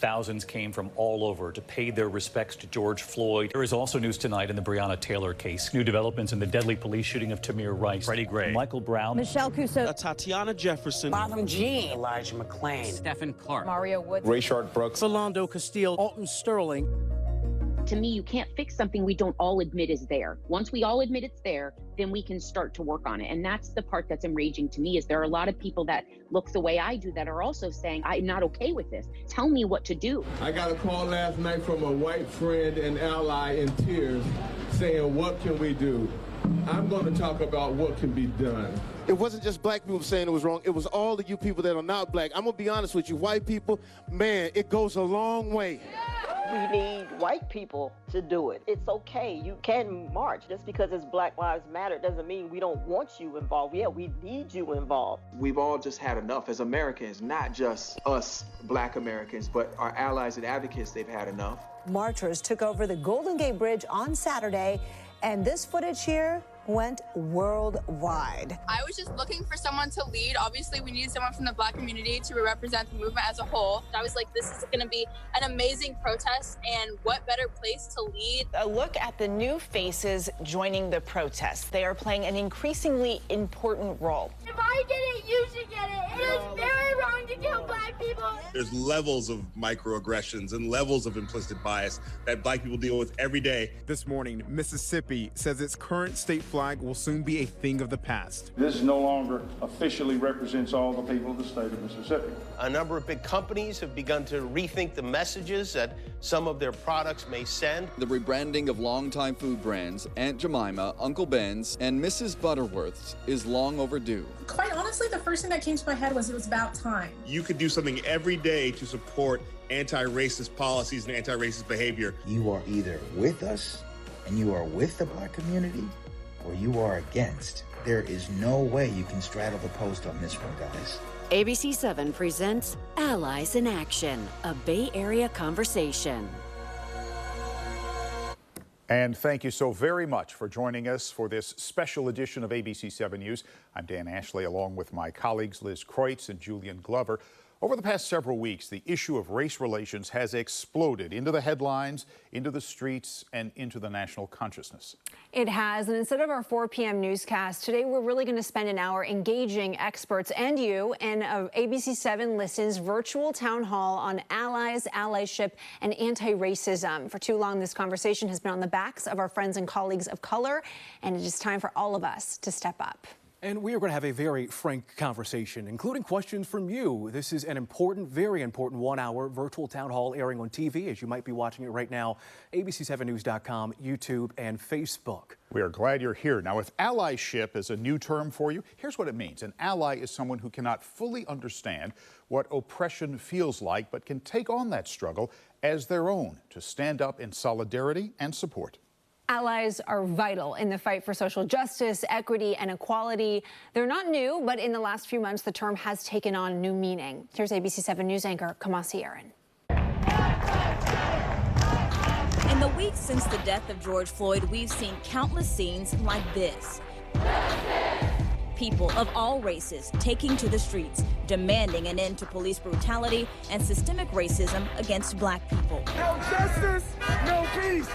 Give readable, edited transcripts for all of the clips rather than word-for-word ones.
Thousands came from all over to pay their respects to George Floyd. There is also news tonight in the Breonna Taylor case. New developments in the deadly police shooting of Tamir Rice, Freddie Gray, Michael Brown, Michelle Couso, Tatiana Jefferson, Marvin Jean, Elijah McClain, Stephen Clark, Mario Woods, Rayshard Brooks, Philando Castile, Alton Sterling. To me, you can't fix something we don't all admit is there. Once we all admit it's there, then we can start to work on it. And that's the part that's enraging to me, is there are a lot of people that look the way I do that are also saying, I'm not okay with this. Tell me what to do. I got a call last night from a white friend and ally in tears saying, what can we do? I'm going to talk about what can be done. It wasn't just black people saying it was wrong. It was all of you people that are not black. I'm going to be honest with you. White people, man, it goes a long way. We need white people to do it. It's okay. You can march. Just because it's Black Lives Matter doesn't mean we don't want you involved. Yeah, we need you involved. We've all just had enough as Americans, not just us black Americans, but our allies and advocates, they've had enough. Marchers took over the Golden Gate Bridge on Saturday, and this footage here went worldwide. I was just looking for someone to lead. Obviously, we needed someone from the black community to represent the movement as a whole. I was like, this is gonna be an amazing protest, and what better place to lead? A look at the new faces joining the protest. They are playing an increasingly important role. If I get it, you should get it. It is very wrong to kill black people. There's levels of microaggressions and levels of implicit bias that black people deal with every day. This morning, Mississippi says its current state flag will soon be a thing of the past. This no longer officially represents all the people of the state of Mississippi. A number of big companies have begun to rethink the messages that some of their products may send. The rebranding of longtime food brands, Aunt Jemima, Uncle Ben's, and Mrs. Butterworth's is long overdue. Quite honestly, the first thing that came to my head was it was about time. You could do something every day to support anti-racist policies and anti-racist behavior. You are either with us and you are with the black community, or you are against. There is no way you can straddle the post on this one, guys. ABC 7 presents Allies in Action, a Bay Area conversation. And thank you so very much for joining us for this special edition of ABC 7 News. I'm Dan Ashley, along with my colleagues Liz Kreutz and Julian Glover. Over the past several weeks, the issue of race relations has exploded into the headlines, into the streets, and into the national consciousness. It has, and instead of our 4 p.m. newscast, today we're really going to spend an hour engaging experts and you in ABC 7 Listen's virtual town hall on allies, allyship, and anti-racism. For too long, this conversation has been on the backs of our friends and colleagues of color, and it is time for all of us to step up. And we are going to have a very frank conversation, including questions from you. This is an important, very important 1-hour virtual town hall airing on TV, as you might be watching it right now, abc7news.com, YouTube, and Facebook. We are glad you're here. Now, if allyship is a new term for you, here's what it means. An ally is someone who cannot fully understand what oppression feels like, but can take on that struggle as their own to stand up in solidarity and support. Allies are vital in the fight for social justice, equity, and equality. They're not new, but in the last few months, the term has taken on new meaning. Here's ABC 7 News anchor Kamasi Aaron. In the weeks since the death of George Floyd, we've seen countless scenes like this. People of all races taking to the streets, demanding an end to police brutality and systemic racism against black people. No justice, no peace.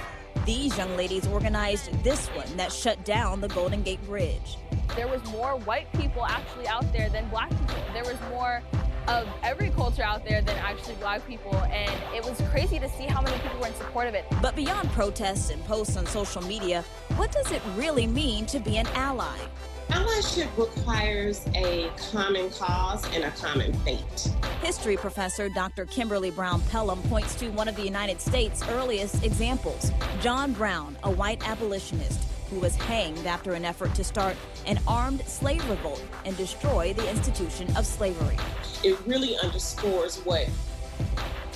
These young ladies organized this one that shut down the Golden Gate Bridge. There was more white people actually out there than black people. There was more of every culture out there than actually black people, and it was crazy to see how many people were in support of it. But beyond protests and posts on social media, what does it really mean to be an ally? Allyship requires a common cause and a common fate. History professor Dr. Kimberly Brown Pelham points to one of the United States' earliest examples, John Brown, a white abolitionist who was hanged after an effort to start an armed slave revolt and destroy the institution of slavery. It really underscores what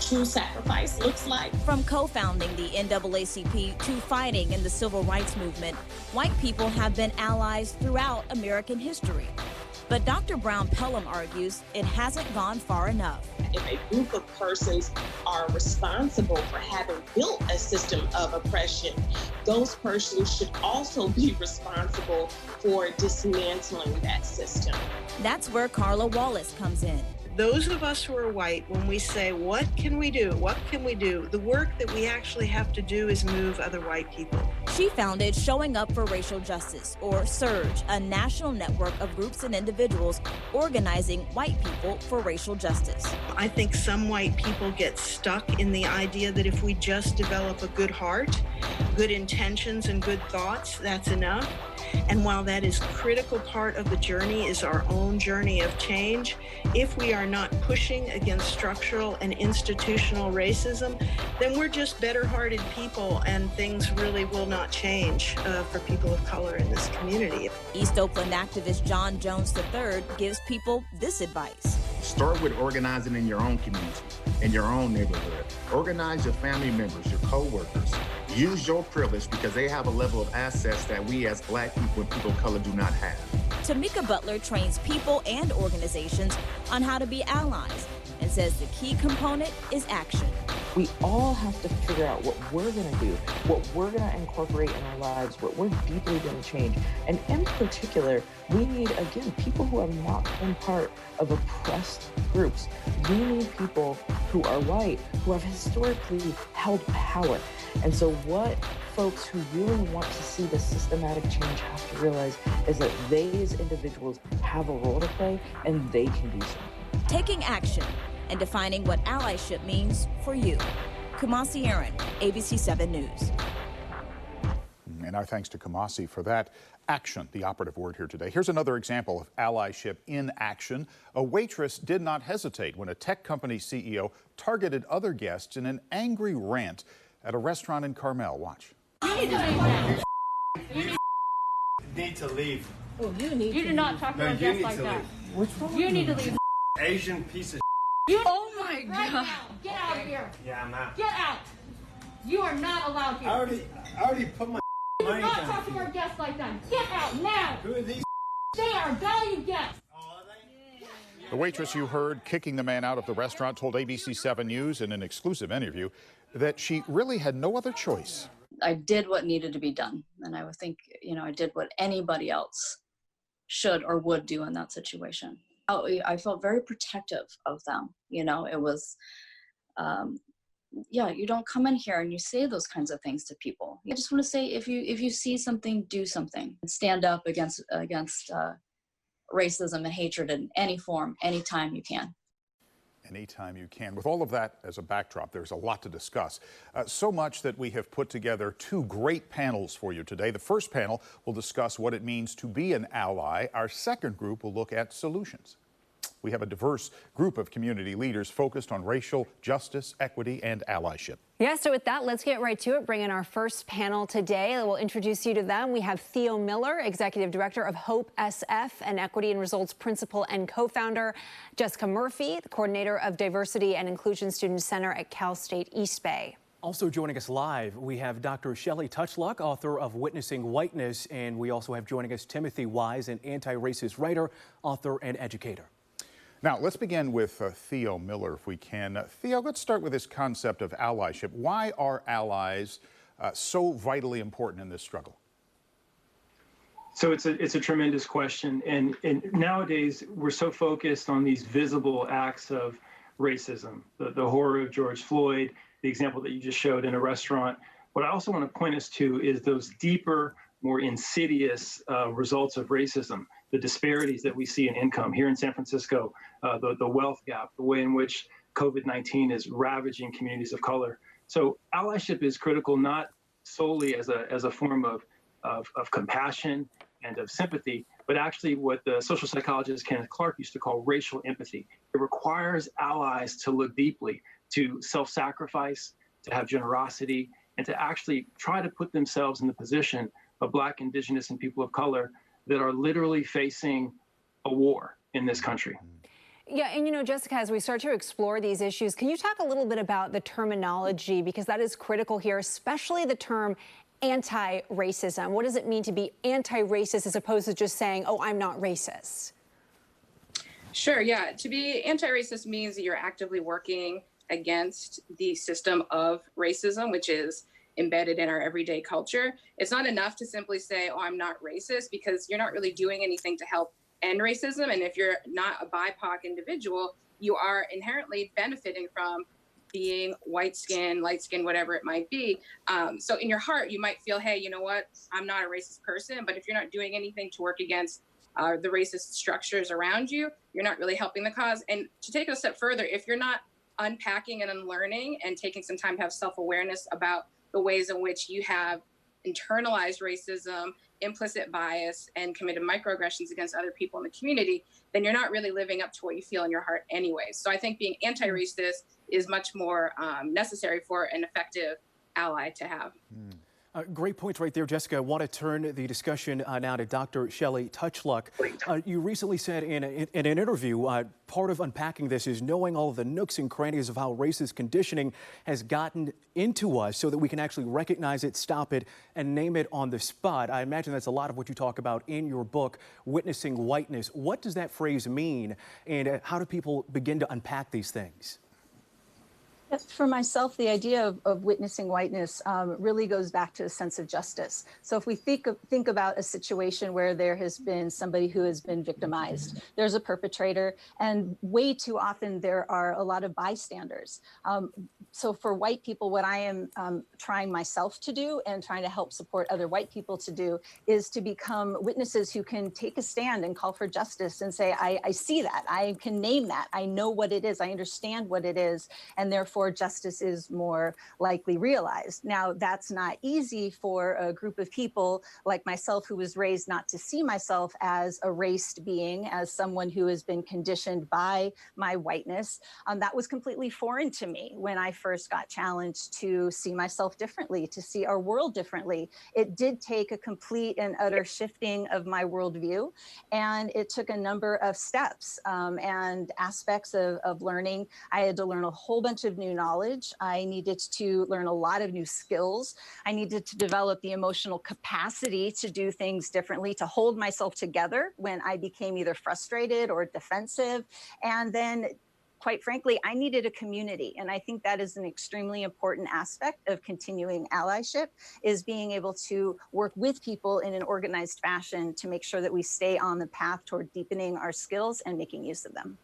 true sacrifice looks like. From co-founding the NAACP to fighting in the civil rights movement, white people have been allies throughout American history. But Dr. Brown Pelham argues it hasn't gone far enough. If a group of persons are responsible for having built a system of oppression, those persons should also be responsible for dismantling that system. That's where Carla Wallace comes in. those of us who are white, when we say, what can we do? What can we do? The work that we actually have to do is move other white people. She founded Showing Up for Racial Justice, or SURGE, a national network of groups and individuals organizing white people for racial justice. I think some white people get stuck in the idea that if we just develop a good heart, good intentions, and good thoughts, that's enough. And while that is a critical part of the journey, is our own journey of change, if we are not pushing against structural and institutional racism, then we're just better-hearted people, and things really will not change for people of color in this community. East Oakland activist John Jones III gives people this advice. Start with organizing in your own community, in your own neighborhood. Organize your family members, your co-workers. Use your privilege because they have a level of access that we as Black people and people of color do not have. Tamika Butler trains people and organizations on how to be allies and says the key component is action. We all have to figure out what we're going to do, what we're going to incorporate in our lives, what we're deeply going to change. And in particular, we need, again, people who have not been part of oppressed groups. We need people who are white, who have historically held power. And so what folks who really want to see the systematic change have to realize is that these individuals have a role to play and they can do something. Taking action and defining what allyship means for you. Kumasi Aaron, ABC 7 News. And our thanks to Kumasi for that. Action, the operative word here today. Here's another example of allyship in action. A waitress did not hesitate when a tech company CEO targeted other guests in an angry rant at a restaurant in Carmel. Watch. You need to leave. You need to leave. Oh, you do not talk to our guests like that. Which one? You need to leave. Asian piece of Oh my God. Get out of here. Yeah, I'm out. Get out. You are not allowed here. I already put my You do money not down. talk to our guests like that. Get out now. Who are these? They are valued guests. The waitress you heard kicking the man out of the restaurant told ABC 7 News in an exclusive interview that she really had no other choice. I did what needed to be done. And I would think, I did what anybody else should or would do in that situation. I felt very protective of them. It was, you don't come in here and you say those kinds of things to people. I just want to say, if you see something, do something. Stand up against racism and hatred in any form, anytime you can. Anytime you can. With all of that as a backdrop, there's a lot to discuss. So much that we have put together two great panels for you today. The first panel will discuss what it means to be an ally. Our second group will look at solutions. We have a diverse group of community leaders focused on racial justice, equity, and allyship. Yeah, so with that, let's get right to it. Bring in our first panel today. We'll introduce you to them. We have Theo Miller, Executive Director of Hope SF and Equity and Results Principal and Co-founder. Jessica Murphy, the Coordinator of Diversity and Inclusion Student Center at Cal State East Bay. Also joining us live, we have Dr. Shelley Touchlock, author of Witnessing Whiteness, and we also have joining us Timothy Wise, an anti-racist writer, author, and educator. Now, let's begin with Theo Miller, if we can. Theo, let's start with this concept of allyship. Why are allies so vitally important in this struggle? So it's a tremendous question. And nowadays, we're so focused on these visible acts of racism, the horror of George Floyd, the example that you just showed in a restaurant. What I also want to point us to is those deeper, more insidious results of racism, the disparities that we see in income here in San Francisco, the wealth gap, the way in which COVID-19 is ravaging communities of color. So allyship is critical not solely as a form of compassion and of sympathy, but actually what the social psychologist Kenneth Clark used to call racial empathy. It requires allies to look deeply, to self-sacrifice, to have generosity, and to actually try to put themselves in the position of Black, Indigenous, and people of color that are literally facing a war in this country. Yeah, and Jessica, as we start to explore these issues, can you talk a little bit about the terminology, because that is critical here, especially the term anti-racism. What does it mean to be anti-racist as opposed to just saying, oh, I'm not racist? Sure, yeah. To be anti-racist means that you're actively working against the system of racism, which is embedded in our everyday culture. It's not enough to simply say, oh, I'm not racist, because you're not really doing anything to help end racism. And if you're not a BIPOC individual, you are inherently benefiting from being white skin, light skin, whatever it might be. So in your heart, you might feel, hey, you know what? I'm not a racist person. But if you're not doing anything to work against the racist structures around you, you're not really helping the cause. And to take it a step further, if you're not unpacking and unlearning and taking some time to have self-awareness about the ways in which you have internalized racism, implicit bias, and committed microaggressions against other people in the community, then you're not really living up to what you feel in your heart anyway. So I think being anti-racist is much more necessary for an effective ally to have. Great points right there, Jessica. I want to turn the discussion now to Dr. Shelley Touchluck. You recently said in an interview, part of unpacking this is knowing all of the nooks and crannies of how racist conditioning has gotten into us so that we can actually recognize it, stop it, and name it on the spot. I imagine that's a lot of what you talk about in your book, Witnessing Whiteness. What does that phrase mean, and how do people begin to unpack these things? For myself, the idea of witnessing whiteness really goes back to a sense of justice. So if we think about a situation where there has been somebody who has been victimized, there's a perpetrator, and way too often there are a lot of bystanders. So for white people, what I am trying myself to do and trying to help support other white people to do is to become witnesses who can take a stand and call for justice and say, I see that, I can name that, I know what it is, I understand what it is, and therefore justice is more likely realized. Now, that's not easy for a group of people like myself who was raised not to see myself as a raced being, as someone who has been conditioned by my whiteness. That was completely foreign to me when I first got challenged to see myself differently, to see our world differently. It did take a complete and utter shifting of my worldview, and it took a number of steps and aspects of learning. I had to learn a whole bunch of new knowledge. I needed to learn a lot of new skills. I needed to develop the emotional capacity to do things differently, to hold myself together when I became either frustrated or defensive. And then, quite frankly, I needed a community. And I think that is an extremely important aspect of continuing allyship, is being able to work with people in an organized fashion to make sure that we stay on the path toward deepening our skills and making use of them.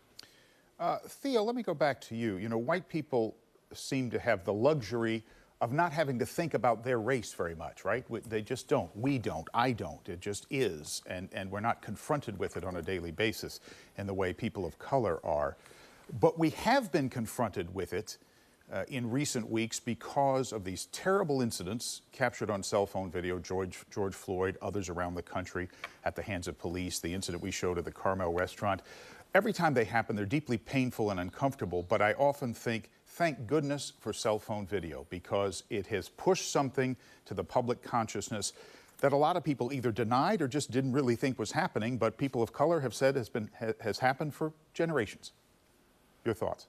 Theo, let me go back to you. You know, white people seem to have the luxury of not having to think about their race very much, right? They just don't. We don't. I don't. It just is. And we're not confronted with it on a daily basis in the way people of color are. But we have been confronted with it in recent weeks because of these terrible incidents captured on cell phone video, George Floyd, others around the country at the hands of police, the incident we showed at the Carmel restaurant. Every time they happen, they're deeply painful and uncomfortable, but I often think, thank goodness for cell phone video, because it has pushed something to the public consciousness that a lot of people either denied or just didn't really think was happening, but people of color have said has happened for generations. Your thoughts?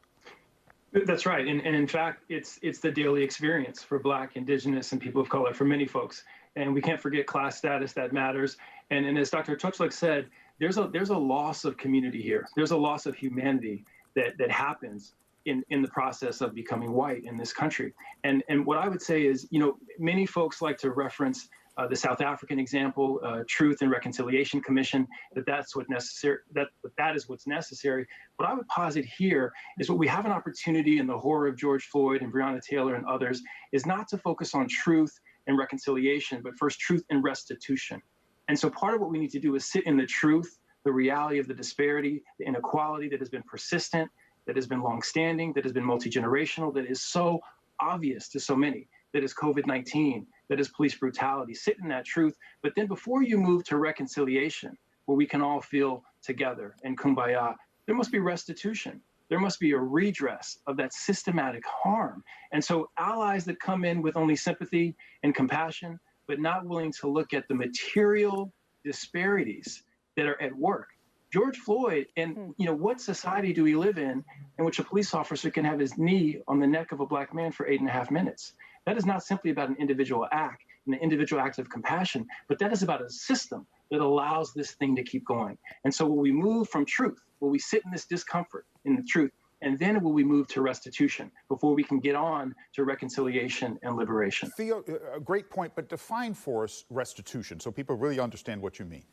That's right. And in fact, it's the daily experience for Black, Indigenous, and people of color, for many folks. And we can't forget class status, that matters. And as Dr. Touchluck said, there's a loss of community here. There's a loss of humanity that happens in the process of becoming white in this country. And what I would say is, you know, many folks like to reference the South African example, Truth and Reconciliation Commission, that's what's necessary. That is what's necessary. What I would posit here is what we have an opportunity in the horror of George Floyd and Breonna Taylor and others is not to focus on truth and reconciliation, but first truth and restitution. And so part of what we need to do is sit in the truth, the reality of the disparity, the inequality that has been persistent, that has been longstanding, that has been multi-generational, that is so obvious to so many, that is COVID-19, that is police brutality. Sit in that truth, but then before you move to reconciliation, where we can all feel together and kumbaya, there must be restitution. There must be a redress of that systematic harm. And so allies that come in with only sympathy and compassion, but not willing to look at the material disparities that are at work. George Floyd, and you know, what society do we live in which a police officer can have his knee on the neck of a Black man for 8.5 minutes? That is not simply about an individual act and an individual act of compassion, but that is about a system that allows this thing to keep going. And so will we move from truth? Will we sit in this discomfort in the truth? And then will we move to restitution before we can get on to reconciliation and liberation? Theo, a great point, but define for us restitution so people really understand what you mean.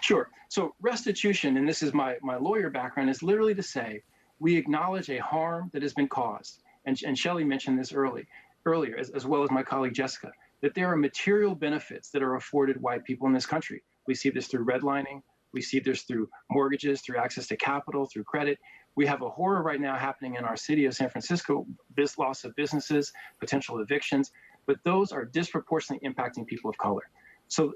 Sure. So restitution, and this is my lawyer background, is literally to say we acknowledge a harm that has been caused. And Shelley mentioned this earlier, as well as my colleague Jessica, that there are material benefits that are afforded white people in this country. We see this through redlining. We see this through mortgages, through access to capital, through credit. We have a horror right now happening in our city of San Francisco, this loss of businesses, potential evictions, but those are disproportionately impacting people of color. So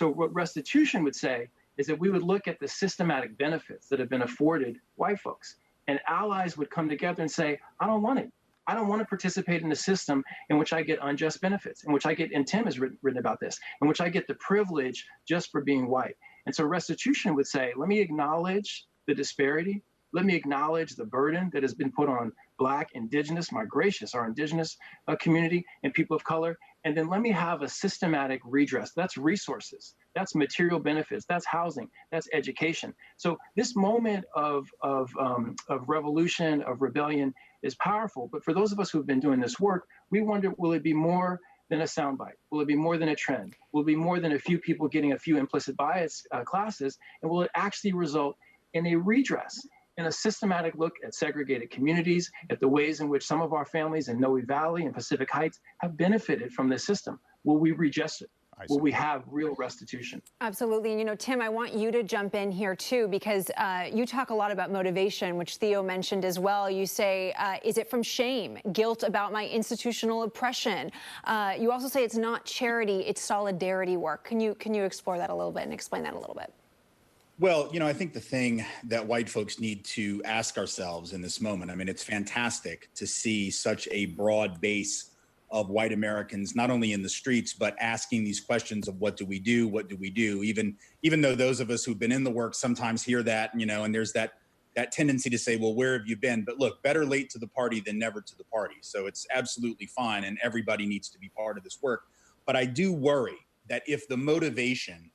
what restitution would say is that we would look at the systematic benefits that have been afforded white folks, and allies would come together and say, I don't want it. I don't want to participate in a system in which I get unjust benefits, in which I get, and Tim has written about this, in which I get the privilege just for being white. And so restitution would say, let me acknowledge the disparity. Let me acknowledge the burden that has been put on Black, Indigenous, our Indigenous community and people of color. And then let me have a systematic redress. That's resources, that's material benefits, that's housing, that's education. So this moment of revolution, of rebellion is powerful. But for those of us who've been doing this work, we wonder, will it be more than a soundbite? Will it be more than a trend? Will it be more than a few people getting a few implicit bias classes? And will it actually result in a redress, in a systematic look at segregated communities, at the ways in which some of our families in Noe Valley and Pacific Heights have benefited from this system? Will we redress it? Will we have real restitution? Absolutely. You know, Tim, I want you to jump in here, too, because you talk a lot about motivation, which Theo mentioned as well. You say, is it from shame, guilt about my institutional oppression? You also say it's not charity, it's solidarity work. Can you explore that a little bit and explain that a little bit? Well, you know, I think the thing that white folks need to ask ourselves in this moment, I mean, it's fantastic to see such a broad base of white Americans, not only in the streets, but asking these questions of what do we do? What do we do? Even though those of us who've been in the work sometimes hear that, you know, and there's that tendency to say, well, where have you been? But look, better late to the party than never to the party. So it's absolutely fine. And everybody needs to be part of this work. But I do worry that if the motivation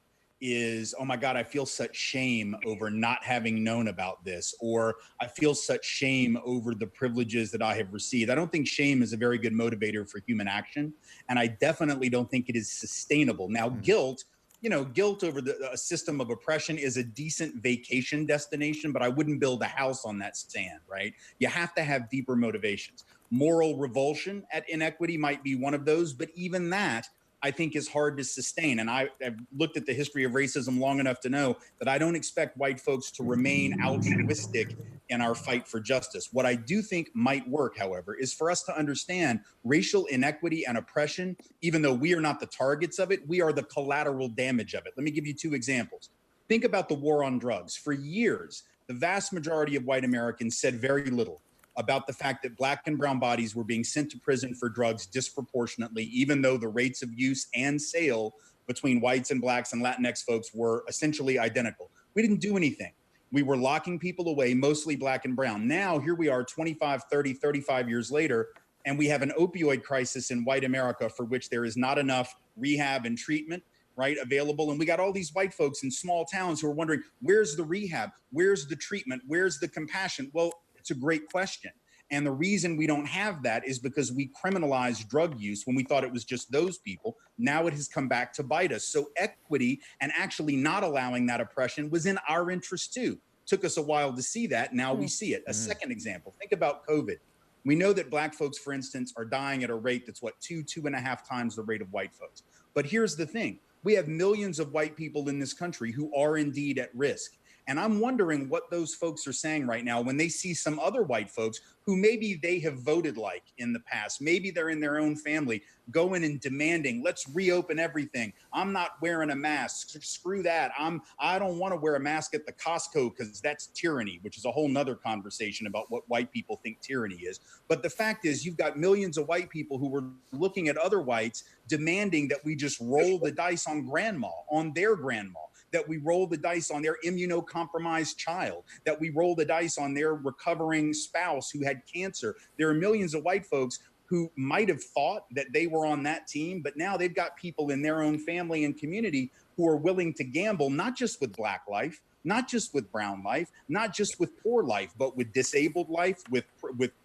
is, oh my God, I feel such shame over not having known about this, or I feel such shame over the privileges that I have received. I don't think shame is a very good motivator for human action. And I definitely don't think it is sustainable. Now, guilt, you know, guilt over a system of oppression is a decent vacation destination, but I wouldn't build a house on that sand, right? You have to have deeper motivations. Moral revulsion at inequity might be one of those, but even that, I think, is hard to sustain. And I've looked at the history of racism long enough to know that I don't expect white folks to remain altruistic in our fight for justice. What I do think might work, however, is for us to understand racial inequity and oppression. Even though we are not the targets of it, we are the collateral damage of it. Let me give you two examples. Think about the war on drugs. For years, the vast majority of white Americans said very little about the fact that Black and brown bodies were being sent to prison for drugs disproportionately, even though the rates of use and sale between whites and Blacks and Latinx folks were essentially identical. We didn't do anything. We were locking people away, mostly Black and brown. Now, here we are 25, 30, 35 years later, and we have an opioid crisis in white America for which there is not enough rehab and treatment, right, available. And we got all these white folks in small towns who are wondering, where's the rehab? Where's the treatment? Where's the compassion? Well, it's a great question. And the reason we don't have that is because we criminalized drug use when we thought it was just those people. Now it has come back to bite us. So equity and actually not allowing that oppression was in our interest too. Took us a while to see that. Now we see it. A second example, think about COVID. We know that Black folks, for instance, are dying at a rate that's what, 2.5 times the rate of white folks. But here's the thing. We have millions of white people in this country who are indeed at risk. And I'm wondering what those folks are saying right now when they see some other white folks who maybe they have voted like in the past. Maybe they're in their own family going and demanding, let's reopen everything. I'm not wearing a mask. Screw that. I don't want to wear a mask at the Costco because that's tyranny, which is a whole nother conversation about what white people think tyranny is. But the fact is, you've got millions of white people who were looking at other whites demanding that we just roll the dice on grandma, on their grandma, that we roll the dice on their immunocompromised child, that we roll the dice on their recovering spouse who had cancer. There are millions of white folks who might have thought that they were on that team, but now they've got people in their own family and community who are willing to gamble, not just with Black life, not just with brown life, not just with poor life, but with disabled life, with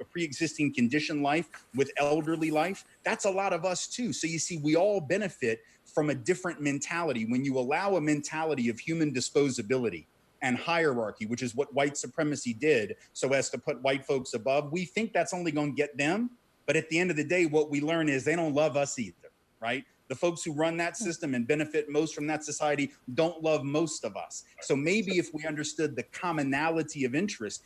pre-existing condition life with elderly life, that's a lot of us too. So you see, we all benefit from a different mentality. When you allow a mentality of human disposability and hierarchy, which is what white supremacy did, so as to put white folks above, we think that's only going to get them. But at the end of the day, what we learn is they don't love us either, right? The folks who run that system and benefit most from that society don't love most of us. So maybe if we understood the commonality of interest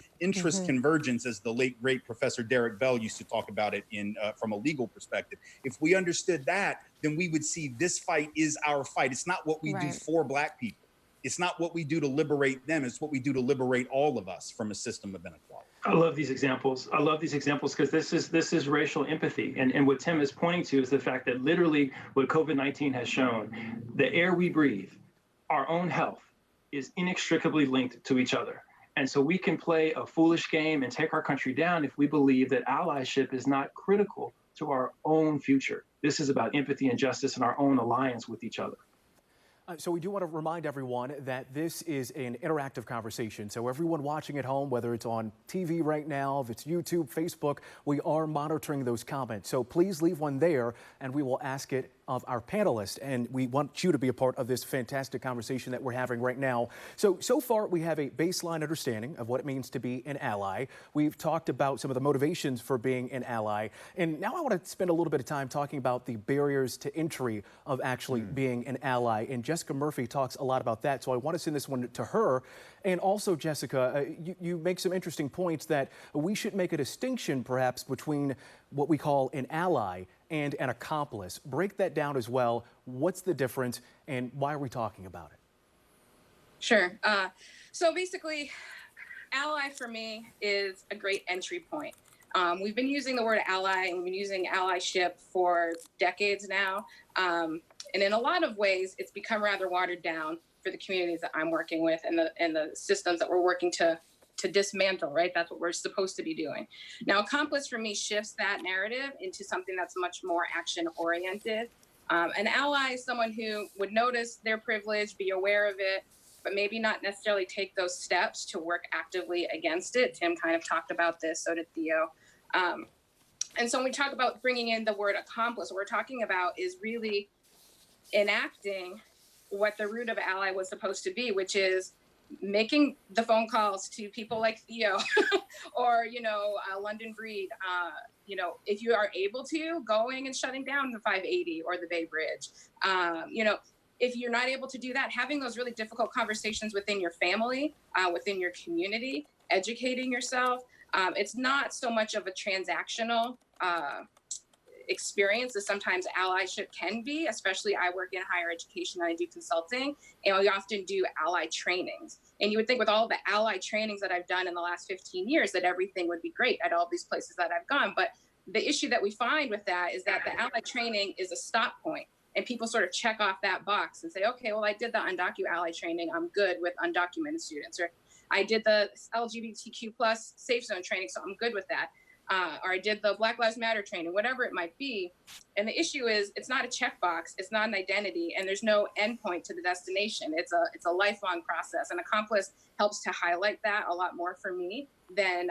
convergence, as the late, great Professor Derek Bell used to talk about it in from a legal perspective, if we understood that, then we would see this fight is our fight. It's not what we do for Black people. It's not what we do to liberate them. It's what we do to liberate all of us from a system of inequality. I love these examples. I love these examples because this is racial empathy. And what Tim is pointing to is the fact that literally what COVID-19 has shown, the air we breathe, our own health is inextricably linked to each other. And so we can play a foolish game and take our country down if we believe that allyship is not critical to our own future. This is about empathy and justice and our own alliance with each other. So we do want to remind everyone that this is an interactive conversation. So everyone watching at home, whether it's on TV right now, if it's YouTube, Facebook, we are monitoring those comments. So please leave one there and we will ask it of our panelists. And we want you to be a part of this fantastic conversation that we're having right now. So far, we have a baseline understanding of what it means to be an ally. We've talked about some of the motivations for being an ally. And now I want to spend a little bit of time talking about the barriers to entry of actually being an ally. And Jessica Murphy talks a lot about that. So I want to send this one to her. And also, Jessica, you make some interesting points that we should make a distinction perhaps between what we call an ally and an accomplice. Break that down as well. What's the difference and why are we talking about it? Sure. So basically, ally for me is a great entry point. We've been using the word ally and we've been using allyship for decades now. And in a lot of ways, it's become rather watered down for the communities that I'm working with and the systems that we're working to dismantle, right? That's what we're supposed to be doing. Now, accomplice for me shifts that narrative into something that's much more action oriented. An ally is someone who would notice their privilege, be aware of it, but maybe not necessarily take those steps to work actively against it. Tim kind of talked about this, so did Theo. And so when we talk about bringing in the word accomplice, what we're talking about is really enacting what the root of ally was supposed to be, which is making the phone calls to people like Theo or, London Breed, if you are able to, going and shutting down the 580 or the Bay Bridge. If you're not able to do that, having those really difficult conversations within your family, within your community, educating yourself. It's not so much of a transactional experience as sometimes allyship can be, especially I work in higher education and I do consulting, and we often do ally trainings. And you would think with all the ally trainings that I've done in the last 15 years that everything would be great at all these places that I've gone. But the issue that we find with that is that the ally training is a stop point. And people sort of check off that box and say, okay, well, I did the undocumented ally training. I'm good with undocumented students. Or I did the LGBTQ plus safe zone training, so I'm good with that. Or I did the Black Lives Matter training, whatever it might be. And the issue is it's not a checkbox, it's not an identity, and there's no endpoint to the destination. It's a lifelong process. And Accomplice helps to highlight that a lot more for me than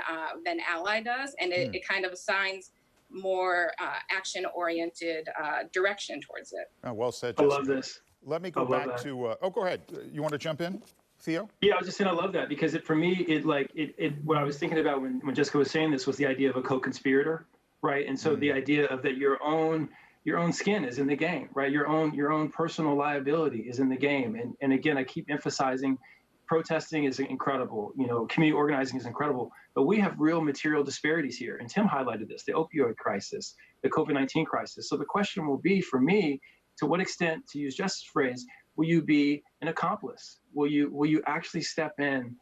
Ally does. And it kind of assigns more action-oriented direction towards it. Oh, well said, Jessica. I love this. Let me go back to, go ahead. You want to jump in, Theo? Yeah, I was just saying I love that because for me, what I was thinking about when Jessica was saying this was the idea of a co-conspirator, right? And so the idea of that your own skin is in the game, right? Your own personal liability is in the game. And again, I keep emphasizing protesting is incredible, community organizing is incredible, but we have real material disparities here. And Tim highlighted this, the opioid crisis, the COVID-19 crisis. So the question will be for me, to what extent, to use Jess's phrase, will you be an accomplice? Will you actually step in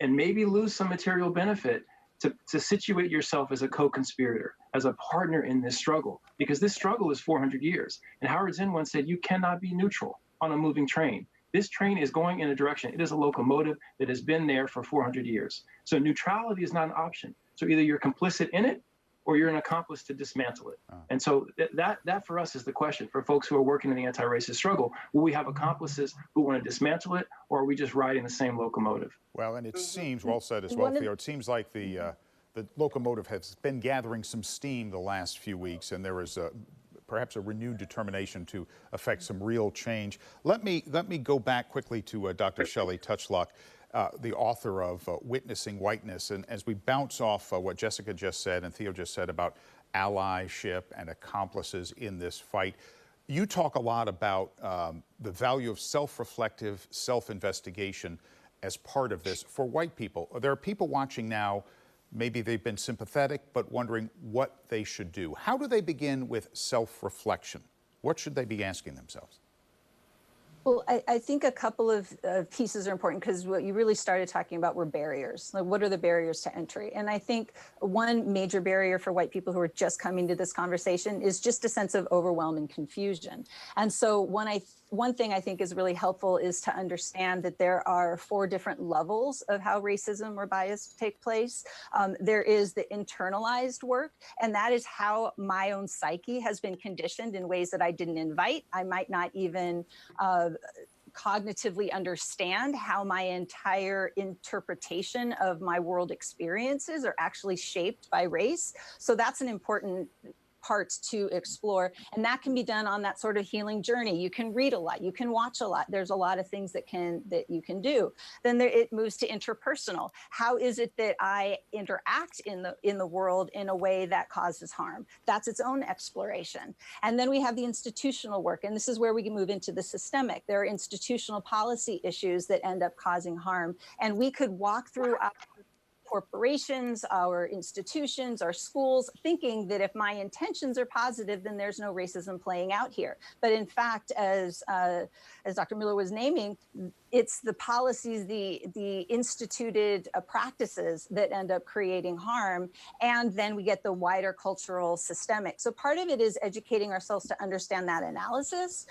and maybe lose some material benefit to situate yourself as a co-conspirator, as a partner in this struggle? Because this struggle is 400 years. And Howard Zinn once said, you cannot be neutral on a moving train. This train is going in a direction. It is a locomotive that has been there for 400 years. So neutrality is not an option. So either you're complicit in it or you're an accomplice to dismantle it. And so that for us is the question for folks who are working in the anti-racist struggle. Will we have accomplices who want to dismantle it, or are we just riding the same locomotive? Well, and it seems, well said as well, Theo, it seems like the The locomotive has been gathering some steam the last few weeks, and there is perhaps a renewed determination to affect some real change. Let me go back quickly to Dr. Shelley Touchlock, the author of Witnessing Whiteness. And as we bounce off what Jessica just said and Theo just said about allyship and accomplices in this fight, you talk a lot about the value of self-reflective self-investigation as part of this for white people. There are people watching now, maybe they've been sympathetic, but wondering what they should do. How do they begin with self-reflection? What should they be asking themselves? Well, I think a couple of pieces are important, because what you really started talking about were barriers. Like, what are the barriers to entry? And I think one major barrier for white people who are just coming to this conversation is just a sense of overwhelm and confusion. And so one thing I think is really helpful is to understand that there are 4 different levels of how racism or bias take place. There is the internalized work, and that is how my own psyche has been conditioned in ways that I didn't invite. I might not even cognitively understand how my entire interpretation of my world experiences are actually shaped by race. So that's an important parts to explore, and that can be done on that sort of healing journey. You can read a lot, you can watch a lot. There's a lot of things that you can do. Then it moves to interpersonal. How is it that I interact in the world in a way that causes harm? That's its own exploration. And then we have the institutional work, and this is where we can move into the systemic. There are institutional policy issues that end up causing harm, and we could walk through corporations, our institutions, our schools, thinking that if my intentions are positive, then there's no racism playing out here. But in fact, as Dr. Miller was naming, it's the policies, the instituted practices that end up creating harm. And then we get the wider cultural systemic. So part of it is educating ourselves to understand that analysis.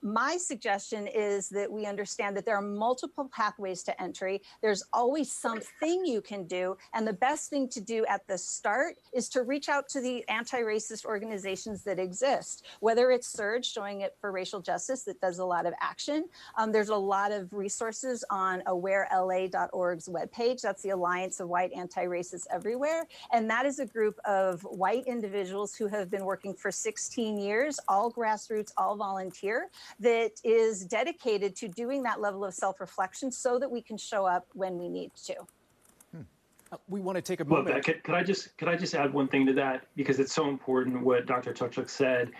My suggestion is that we understand that there are multiple pathways to entry. There's always something you can do. And the best thing to do at the start is to reach out to the anti-racist organizations that exist, whether it's Surge, showing it for racial justice, that does a lot of action. There's a lot of resources on awarela.org's webpage. That's the Alliance of White Anti-Racists Everywhere. And that is a group of white individuals who have been working for 16 years, all grassroots, all volunteer, that is dedicated to doing that level of self-reflection so that we can show up when we need to. We want to take a moment. Could I just add one thing to that, because it's so important what Dr. Touchlock said,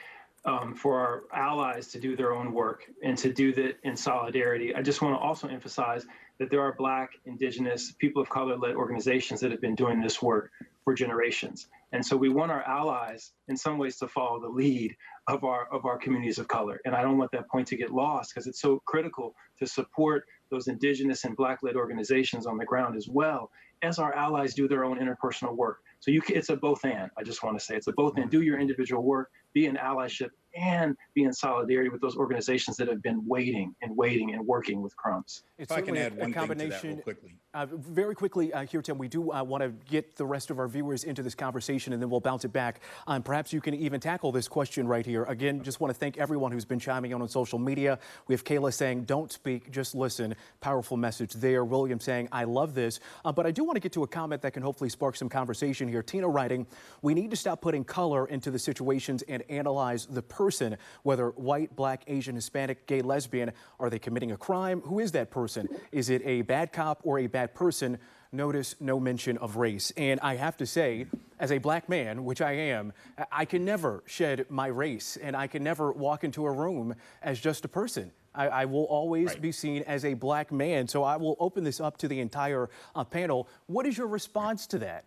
for our allies to do their own work and to do that in solidarity. I just want to also emphasize that there are Black, Indigenous, people of color-led organizations that have been doing this work for generations. And so we want our allies in some ways to follow the lead of our communities of color. And I don't want that point to get lost, because it's so critical to support those Indigenous and Black-led organizations on the ground, as well as our allies do their own interpersonal work. So it's a both and. I just want to say it's a both and. Do your individual work, be in allyship, and be in solidarity with those organizations that have been waiting and working with crumbs. If I can add one thing to that real quickly. Very quickly here, Tim, we do want to get the rest of our viewers into this conversation, and then we'll bounce it back. Perhaps you can even tackle this question right here. Again, just want to thank everyone who's been chiming in on social media. We have Kayla saying, don't speak, just listen. Powerful message there. William saying, I love this. But I do want to get to a comment that can hopefully spark some conversation here. Tina writing, we need to stop putting color into the situations and analyze the person, whether white, Black, Asian, Hispanic, gay, lesbian. Are they committing a crime? Who is that person? Is it a bad cop or a bad person? Notice no mention of race. And I have to say, as a Black man, which I am, I can never shed my race, and I can never walk into a room as just a person. I will always be seen as a Black man. So I will open this up to the entire panel. What is your response to that?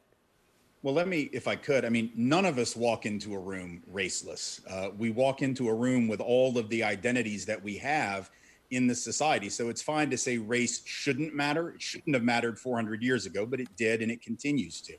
Well, let me, if I could, I mean, none of us walk into a room raceless. We walk into a room with all of the identities that we have in the society. So it's fine to say race shouldn't matter. It shouldn't have mattered 400 years ago, but it did, and it continues to.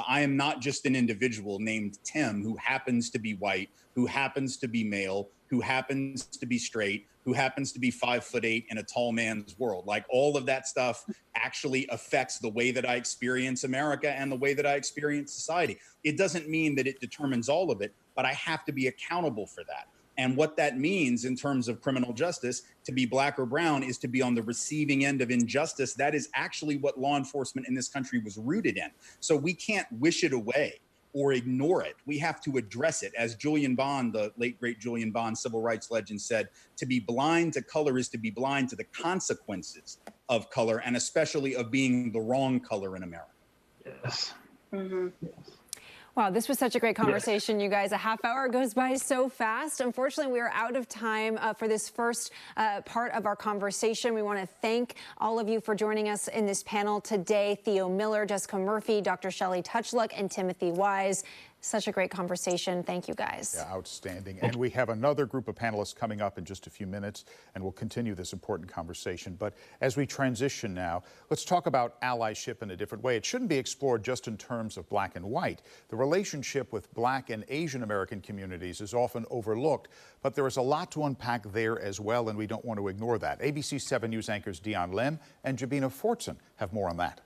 I am not just an individual named Tim who happens to be white, who happens to be male, who happens to be straight, who happens to be 5'8" in a tall man's world. Like, all of that stuff actually affects the way that I experience America and the way that I experience society. It doesn't mean that it determines all of it, but I have to be accountable for that. And what that means in terms of criminal justice, to be black or brown, is to be on the receiving end of injustice. That is actually what law enforcement in this country was rooted in. So we can't wish it away or ignore it. We have to address it. As Julian Bond, the late, great Julian Bond, civil rights legend, said, to be blind to color is to be blind to the consequences of color, and especially of being the wrong color in America. Yes. Mm-hmm. Yes. Wow, this was such a great conversation, you guys. A half hour goes by so fast. Unfortunately, we are out of time for this first part of our conversation. We want to thank all of you for joining us in this panel today. Theo Miller, Jessica Murphy, Dr. Shelley Touchluck, and Timothy Wise. Such a great conversation. Thank you, guys. Yeah, outstanding. And we have another group of panelists coming up in just a few minutes, and we'll continue this important conversation. But as we transition now, let's talk about allyship in a different way. It shouldn't be explored just in terms of black and white. The relationship with black and Asian American communities is often overlooked, but there is a lot to unpack there as well, and we don't want to ignore that. ABC 7 News anchors Dion Lim and Jabina Fortson have more on that.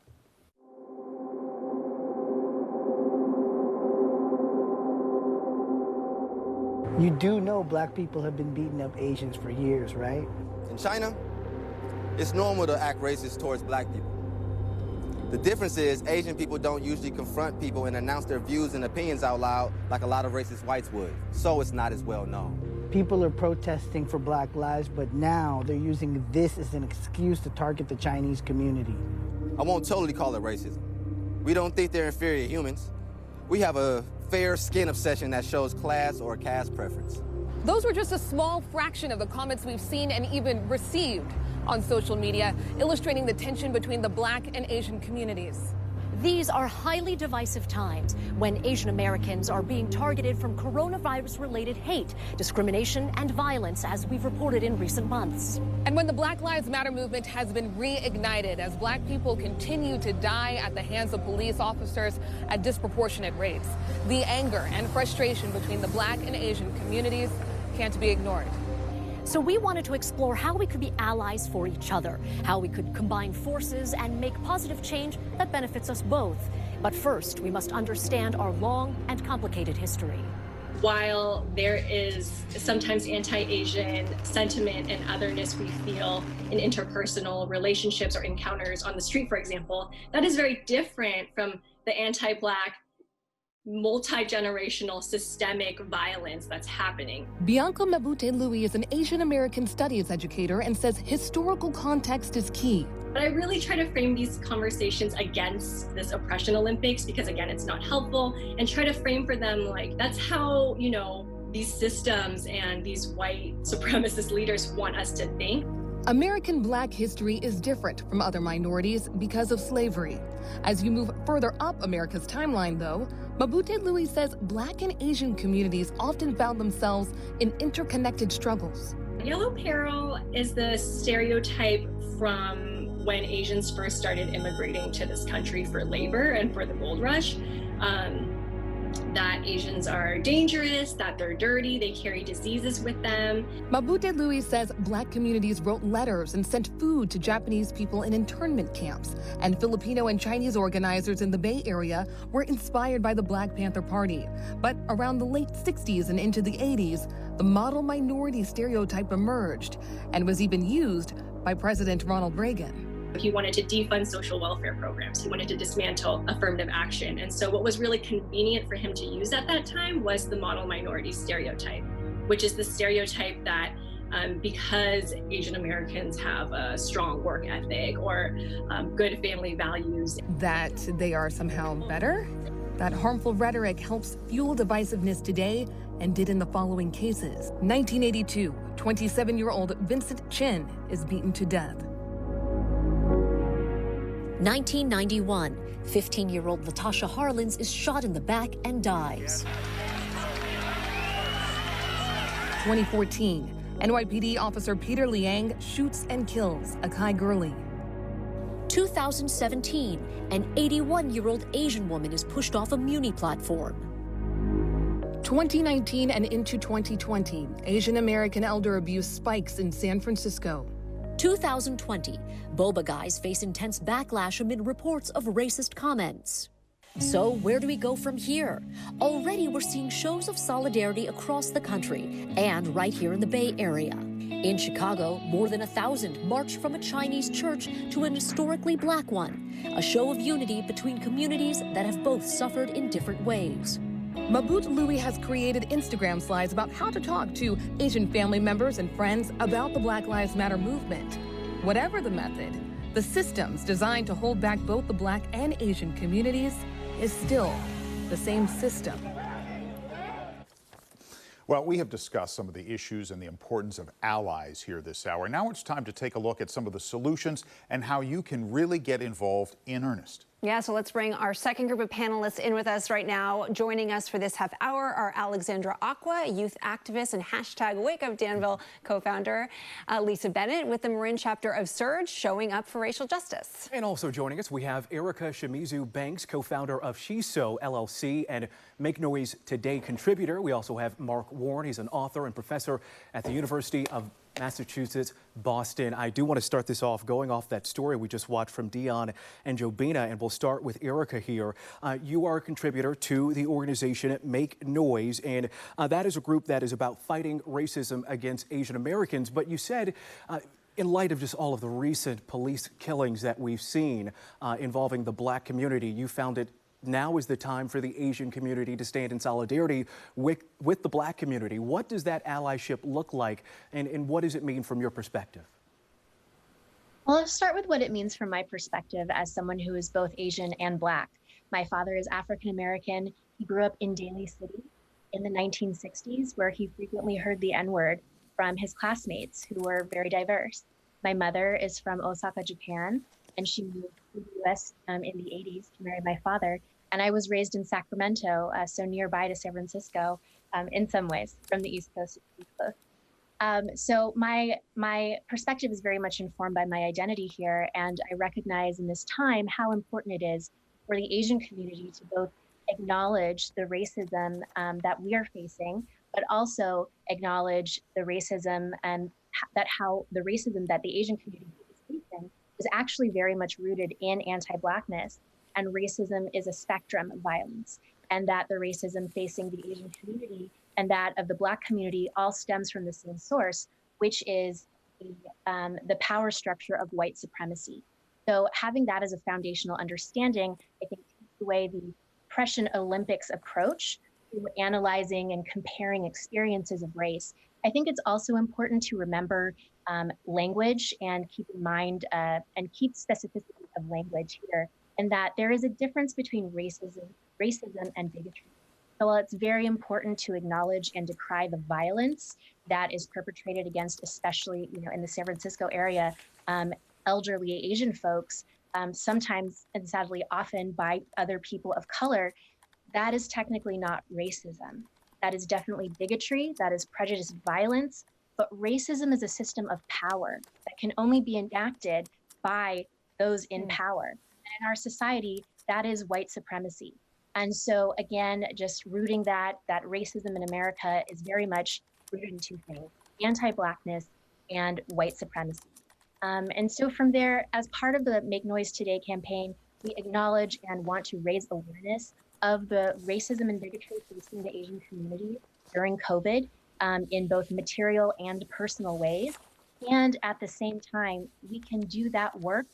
You do know black people have been beating up Asians for years, right? In China, it's normal to act racist towards black people. The difference is Asian people don't usually confront people and announce their views and opinions out loud like a lot of racist whites would, so it's not as well known. People are protesting for black lives, but now they're using this as an excuse to target the Chinese community. I won't totally call it racism. We don't think they're inferior humans. We have a fair skin obsession that shows class or caste preference. Those were just a small fraction of the comments we've seen and even received on social media, illustrating the tension between the black and Asian communities. These are highly divisive times when Asian Americans are being targeted from coronavirus-related hate, discrimination, and violence, as we've reported in recent months. And when the Black Lives Matter movement has been reignited as black people continue to die at the hands of police officers at disproportionate rates, the anger and frustration between the black and Asian communities can't be ignored. So we wanted to explore how we could be allies for each other, how we could combine forces and make positive change that benefits us both. But first, we must understand our long and complicated history. While there is sometimes anti-Asian sentiment and otherness we feel in interpersonal relationships or encounters on the street, for example, that is very different from the anti-Black, multi-generational systemic violence that's happening. Bianca Mabute-Louis is an Asian American studies educator and says historical context is key. But I really try to frame these conversations against this oppression Olympics because, again, it's not helpful, and try to frame for them like that's how, you know, these systems and these white supremacist leaders want us to think. American Black history is different from other minorities because of slavery. As you move further up America's timeline, though, Mabute-Louis says Black and Asian communities often found themselves in interconnected struggles. Yellow peril is the stereotype from when Asians first started immigrating to this country for labor and for the gold rush. That Asians are dangerous, that they're dirty, they carry diseases with them. Mabute-Louis says Black communities wrote letters and sent food to Japanese people in internment camps, and Filipino and Chinese organizers in the Bay Area were inspired by the Black Panther Party. But around the late 60s and into the 80s, the model minority stereotype emerged and was even used by President Ronald Reagan. He wanted to defund social welfare programs. He wanted to dismantle affirmative action. And so what was really convenient for him to use at that time was the model minority stereotype, which is the stereotype that because Asian Americans have a strong work ethic or good family values, that they are somehow better. That harmful rhetoric helps fuel divisiveness today and did in the following cases. 1982, 27-year-old Vincent Chin is beaten to death. 1991, 15-year-old Latasha Harlins is shot in the back and dies. 2014, NYPD officer Peter Liang shoots and kills Akai Gurley. 2017, an 81-year-old Asian woman is pushed off a Muni platform. 2019 and into 2020, Asian American elder abuse spikes in San Francisco. 2020, boba guys face intense backlash amid reports of racist comments. So where do we go from here? already we're seeing shows of solidarity across the country and right here in the Bay Area. In Chicago, more than 1,000 marched from a Chinese church to an historically black one, a show of unity between communities that have both suffered in different ways. Mabut Louie has created Instagram slides about how to talk to Asian family members and friends about the Black Lives Matter movement. Whatever the method, the systems designed to hold back both the Black and Asian communities is still the same system. Well, we have discussed some of the issues and the importance of allies here this hour. Now it's time to take a look at some of the solutions and how you can really get involved in earnest. Yeah, so let's bring our second group of panelists in with us right now. Joining us for this half hour are Alexandra Aqua, youth activist and hashtag Wake Up Danville co-founder, Lisa Bennett with the Marin chapter of Surge, showing up for racial justice. And also joining us, we have Erica Shimizu Banks, co-founder of Shiso LLC and Make Noise Today contributor. We also have Mark Warren. He's an author and professor at the University of Massachusetts, Boston. I do want to start this off going off that story we just watched from Dion and Jobina, and we'll start with Erica here. You are a contributor to the organization Make Noise, and that is a group that is about fighting racism against Asian Americans. But you said, in light of just all of the recent police killings that we've seen involving the Black community, you found it now is the time for the Asian community to stand in solidarity with the Black community. What does that allyship look like, and what does it mean from your perspective? Well, I'll start with what it means from my perspective as someone who is both Asian and Black. My father is African American. He grew up in Daly City in the 1960s, where he frequently heard the N-word from his classmates who were very diverse. My mother is from Osaka, Japan, and she moved to the US in the 80s to marry my father. And I was raised in Sacramento, so nearby to San Francisco, in some ways, from the East Coast to the East Coast. So my perspective is very much informed by my identity here, and I recognize in this time how important it is for the Asian community to both acknowledge the racism that we are facing, but also acknowledge the racism and how the racism that the Asian community is facing is actually very much rooted in anti-Blackness. And racism is a spectrum of violence, and that the racism facing the Asian community and that of the Black community all stems from the same source, which is the power structure of white supremacy. So having that as a foundational understanding, I think, takes away the Prussian Olympics approach to analyzing and comparing experiences of race. I think it's also important to remember language and keep in mind and keep specificity of language here, and that there is a difference between racism and bigotry. So while it's very important to acknowledge and decry the violence that is perpetrated against, especially in the San Francisco area, elderly Asian folks, sometimes and sadly often by other people of color, that is technically not racism. That is definitely bigotry, that is prejudiced violence, but racism is a system of power that can only be enacted by those in power. And in our society, that is white supremacy. And so again, just rooting that racism in America is very much rooted in two things: anti-Blackness and white supremacy. And so from there, as part of the Make Noise Today campaign, we acknowledge and want to raise awareness of the racism and bigotry facing the Asian community during COVID in both material and personal ways. And at the same time, we can do that work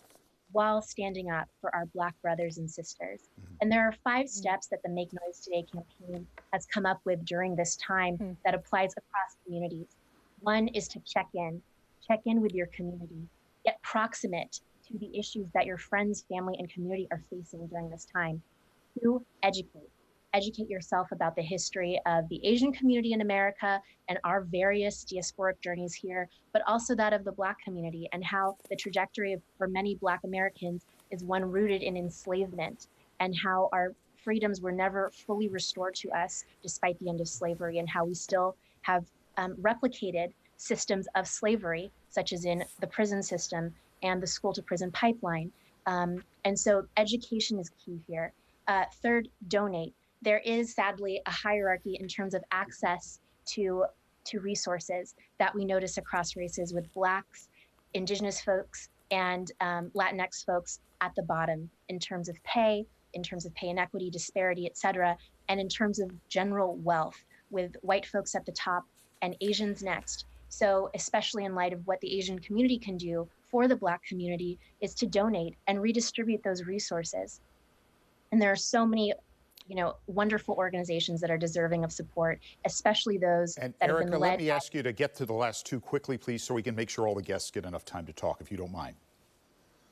while standing up for our Black brothers and sisters. And there are 5 steps that the Make Noise Today campaign has come up with during this time that applies across communities. 1 is to check in with your community, get proximate to the issues that your friends, family, and community are facing during this time. 2, educate yourself about the history of the Asian community in America and our various diasporic journeys here, but also that of the Black community and how the trajectory for many Black Americans is one rooted in enslavement, and how our freedoms were never fully restored to us despite the end of slavery, and how we still have replicated systems of slavery, such as in the prison system and the school to prison pipeline. And so education is key here. 3rd, donate. There is sadly a hierarchy in terms of access to resources that we notice across races, with Blacks, Indigenous folks, and Latinx folks at the bottom in terms of pay, in terms of pay inequity, disparity, et cetera, and in terms of general wealth, with white folks at the top and Asians next. So especially in light of what the Asian community can do for the Black community is to donate and redistribute those resources. And there are so many, wonderful organizations that are deserving of support, especially those and that Erica, have been led. let me ask you to get to the last two quickly, please, so we can make sure all the guests get enough time to talk, if you don't mind.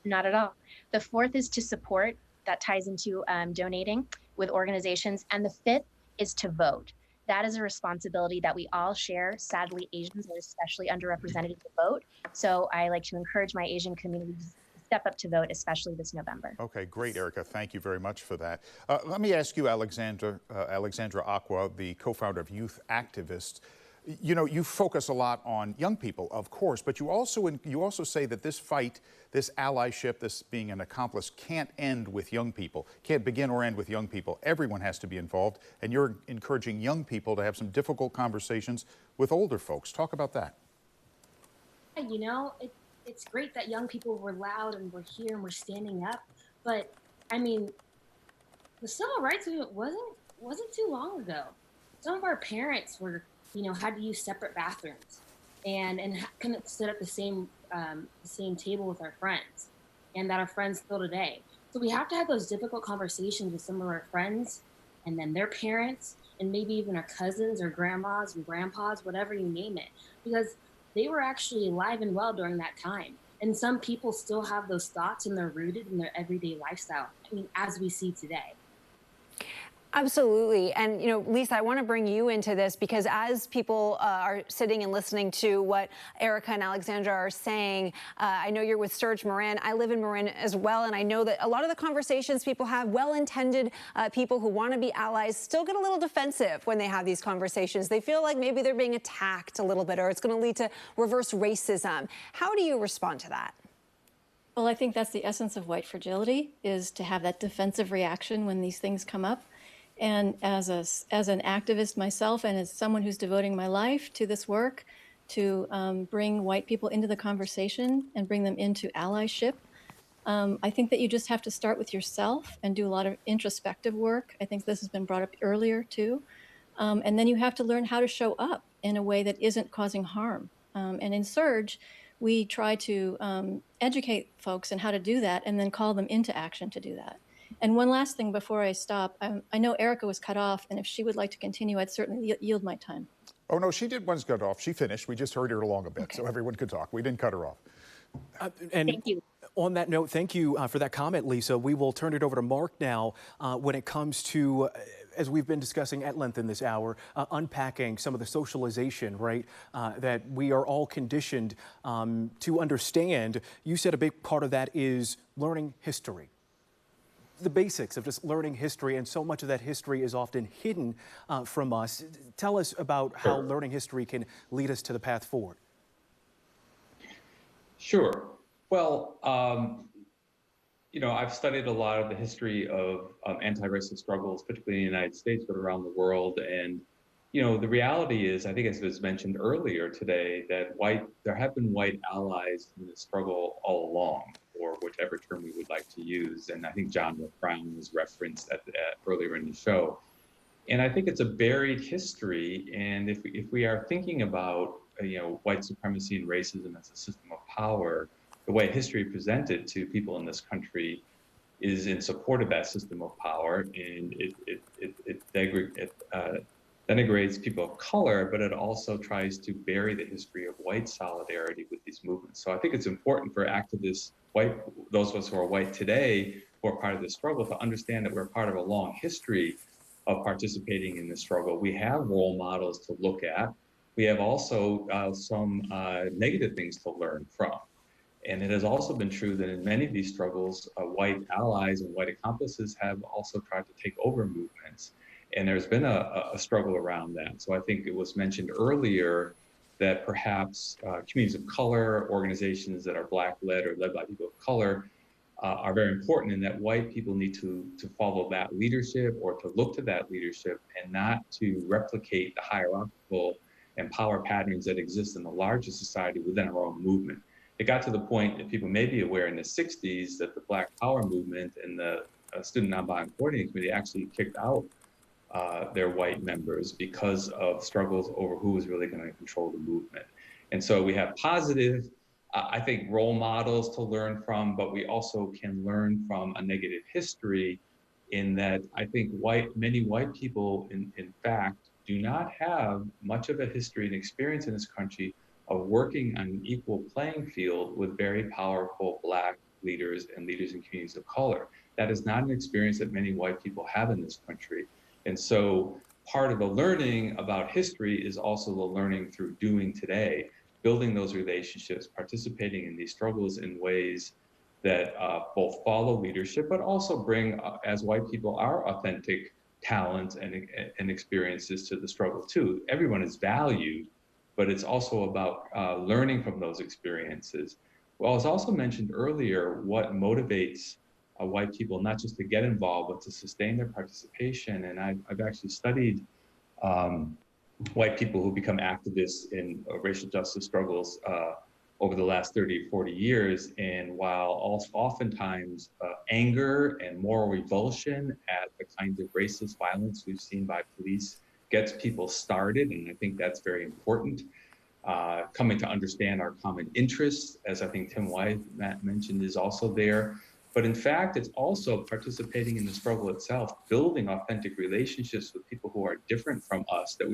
Not at all. The fourth is to support. That ties into donating with organizations. And the fifth is to vote. That is a responsibility that we all share. Sadly, Asians are especially underrepresented to vote. So I like to encourage my Asian community to step up to vote, especially this November. Okay, great, Erica. Thank you very much for that. Let me ask you, Alexandra Aqua, the co-founder of Youth Activists. You focus a lot on young people, of course, but you also say that this fight, this allyship, this being an accomplice, can't end with young people, can't begin or end with young people. Everyone has to be involved, and you're encouraging young people to have some difficult conversations with older folks. Talk about that. It's great that young people were loud and we're here and we're standing up, but I mean, the civil rights movement wasn't too long ago. Some of our parents were had to use separate bathrooms and couldn't sit at the same table with our friends, and that our friends still today. So we have to have those difficult conversations with some of our friends and then their parents and maybe even our cousins or grandmas and grandpas, whatever you name it, because they were actually alive and well during that time. And some people still have those thoughts and they're rooted in their everyday lifestyle. As we see today. Absolutely. And, Lisa, I want to bring you into this because as people are sitting and listening to what Erica and Alexandra are saying, I know you're with Sturge Marin. I live in Marin as well. And I know that a lot of the conversations people have, well-intended people who want to be allies, still get a little defensive when they have these conversations. They feel like maybe they're being attacked a little bit, or it's going to lead to reverse racism. How do you respond to that? Well, I think that's the essence of white fragility, is to have that defensive reaction when these things come up. And as an activist myself, and as someone who's devoting my life to this work, to bring white people into the conversation and bring them into allyship, I think that you just have to start with yourself and do a lot of introspective work. I think this has been brought up earlier too. And then you have to learn how to show up in a way that isn't causing harm. And in Surge, we try to educate folks on how to do that and then call them into action to do that. And one last thing before I stop, I know Erica was cut off, and if she would like to continue, I'd certainly yield my time. Oh, no, she did once cut off. She finished. We just hurried her along a bit so everyone could talk. We didn't cut her off. And thank you. On that note, thank you for that comment, Lisa. We will turn it over to Mark now when it comes to, as we've been discussing at length in this hour, unpacking some of the socialization, right, that we are all conditioned to understand. You said a big part of that is learning history. The basics of just learning history, and so much of that history is often hidden from us. Tell us about how learning history can lead us to the path forward. Sure. Well, I've studied a lot of the history of anti-racist struggles, particularly in the United States, but around the world. And, the reality is, I think as was mentioned earlier today, that there have been white allies in the struggle all along, or whichever term we would like to use. And I think John Brown was referenced earlier in the show. And I think it's a buried history. And if we are thinking about, white supremacy and racism as a system of power, the way history presented to people in this country is in support of that system of power, and it denigrates people of color, but it also tries to bury the history of white solidarity with these movements. So I think it's important for activists, those of us who are white today, who are part of the struggle, to understand that we're part of a long history of participating in the struggle. We have role models to look at. We have also some negative things to learn from. And it has also been true that in many of these struggles, white allies and white accomplices have also tried to take over movements. And there's been a struggle around that. So I think it was mentioned earlier that perhaps communities of color, organizations that are Black-led or led by people of color are very important, in that white people need to follow that leadership, or to look to that leadership, and not to replicate the hierarchical and power patterns that exist in the larger society within our own movement. It got to the point that people may be aware in the 60s that the Black Power movement and the Student Nonviolent Coordinating Committee actually kicked out their white members because of struggles over who was really going to control the movement. And so we have positive, I think, role models to learn from, but we also can learn from a negative history in that I think many white people, in fact, do not have much of a history and experience in this country of working on an equal playing field with very powerful Black leaders and leaders in communities of color. That is not an experience that many white people have in this country. And so part of the learning about history is also the learning through doing today, building those relationships, participating in these struggles in ways that both follow leadership, but also bring, as white people, our authentic talents and experiences to the struggle too. Everyone is valued, but it's also about learning from those experiences. Well, as also mentioned earlier, what motivates white people not just to get involved, but to sustain their participation. And I've actually studied white people who become activists in racial justice struggles over the last 30 or 40 years. And while oftentimes anger and moral revulsion at the kinds of racist violence we've seen by police gets people started, and I think that's very important. Coming to understand our common interests, as I think Tim White mentioned, is also there. But in fact, it's also participating in the struggle itself, building authentic relationships with people who are different from us that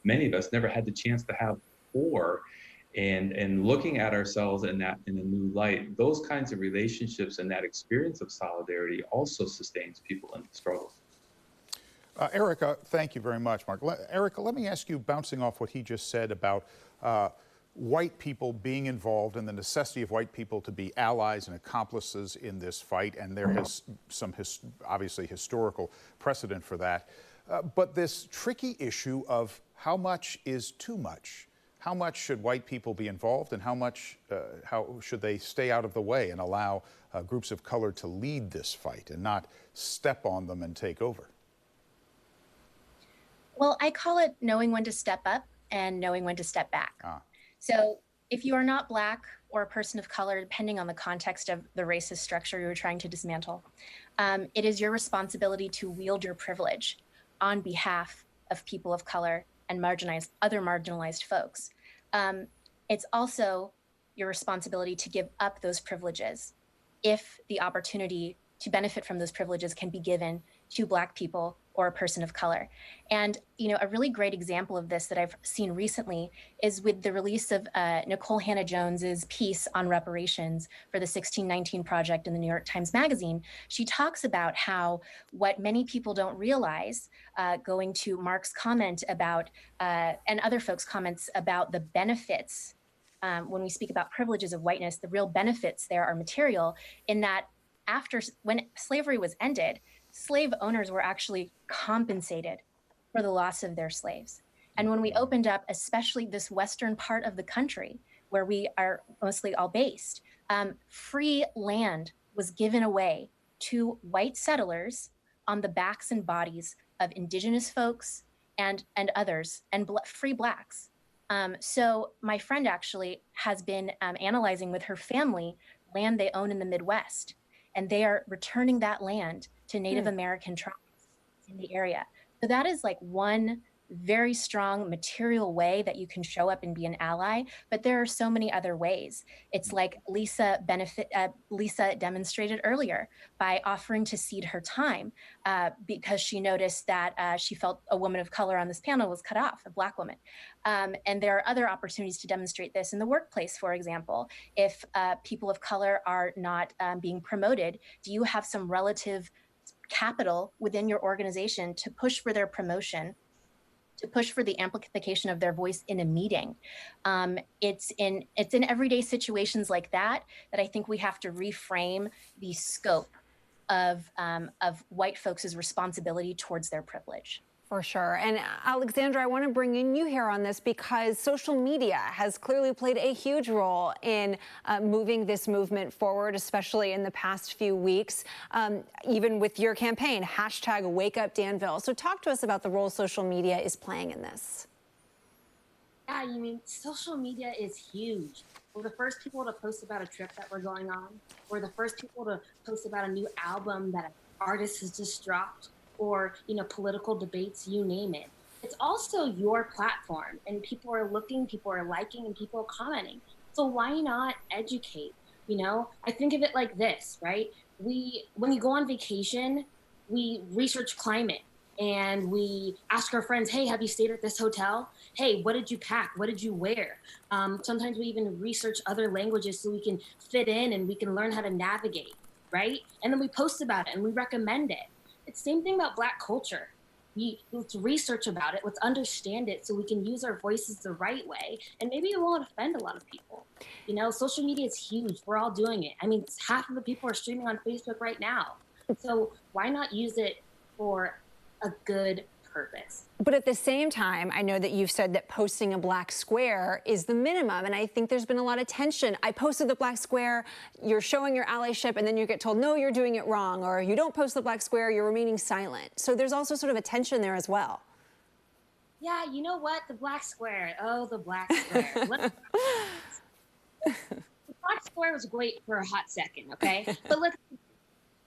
many of us never had the chance to have before, and looking at ourselves in a new light. Those kinds of relationships and that experience of solidarity also sustains people in the struggle. Erica, thank you very much, Mark. Erica, let me ask you, bouncing off what he just said about white people being involved and the necessity of white people to be allies and accomplices in this fight, and there has some obviously historical precedent for that. But this tricky issue of how much is too much. How much should white people be involved, and how should they stay out of the way and allow groups of color to lead this fight and not step on them and take over? Well, I call it knowing when to step up and knowing when to step back. So if you are not Black or a person of color, depending on the context of the racist structure you're trying to dismantle, it is your responsibility to wield your privilege on behalf of people of color and other marginalized folks. It's also your responsibility to give up those privileges if the opportunity to benefit from those privileges can be given to Black people or a person of color. And a really great example of this that I've seen recently is with the release of Nicole Hannah-Jones's piece on reparations for the 1619 Project in the New York Times Magazine. She talks about how what many people don't realize, going to Mark's comment about, and other folks' comments about the benefits, when we speak about privileges of whiteness, the real benefits there are material, in that when slavery was ended, slave owners were actually compensated for the loss of their slaves. And when we opened up, especially this western part of the country, where we are mostly all based, free land was given away to white settlers on the backs and bodies of indigenous folks and others, and free Blacks. So my friend actually has been analyzing with her family land they own in the Midwest, and they are returning that land to Native American tribes in the area. So that is like one very strong material way that you can show up and be an ally, but there are so many other ways. It's like Lisa demonstrated earlier by offering to cede her time because she noticed that she felt a woman of color on this panel was cut off, a Black woman. And there are other opportunities to demonstrate this in the workplace, for example. If people of color are not being promoted, do you have some relative capital within your organization to push for their promotion, to push for the amplification of their voice in a meeting? It's in everyday situations like that I think we have to reframe the scope of white folks' responsibility towards their privilege. For sure. And Alexandra, I want to bring in you here on this because social media has clearly played a huge role in moving this movement forward, especially in the past few weeks, even with your campaign, #WakeUpDanville. So talk to us about the role social media is playing in this. Yeah, you mean social media is huge. We're the first people to post about a trip that we're going on. We're the first people to post about a new album that artist has just dropped, or, you know, political debates, you name it. It's also your platform, and people are looking, people are liking, and people are commenting. So why not educate? You know, I think of it like this, right? When you go on vacation, we research climate and we ask our friends, hey, have you stayed at this hotel? Hey, what did you pack? What did you wear? Sometimes we even research other languages so we can fit in and we can learn how to navigate, right? And then we post about it and we recommend it. It's the same thing about Black culture. Let's research about it, let's understand it so we can use our voices the right way, and maybe it won't offend a lot of people. You know, social media is huge. We're all doing it. I mean, half of the people are streaming on Facebook right now. So why not use it for a good purpose? But at the same time, I know that you've said that posting a black square is the minimum, and I think there's been a lot of tension. I posted the black square, you're showing your allyship, and then you get told, no, you're doing it wrong, or you don't post the black square, you're remaining silent. So there's also sort of a tension there as well. Yeah, you know what? The black square. Oh, the black square. The black square was great for a hot second, okay? But look,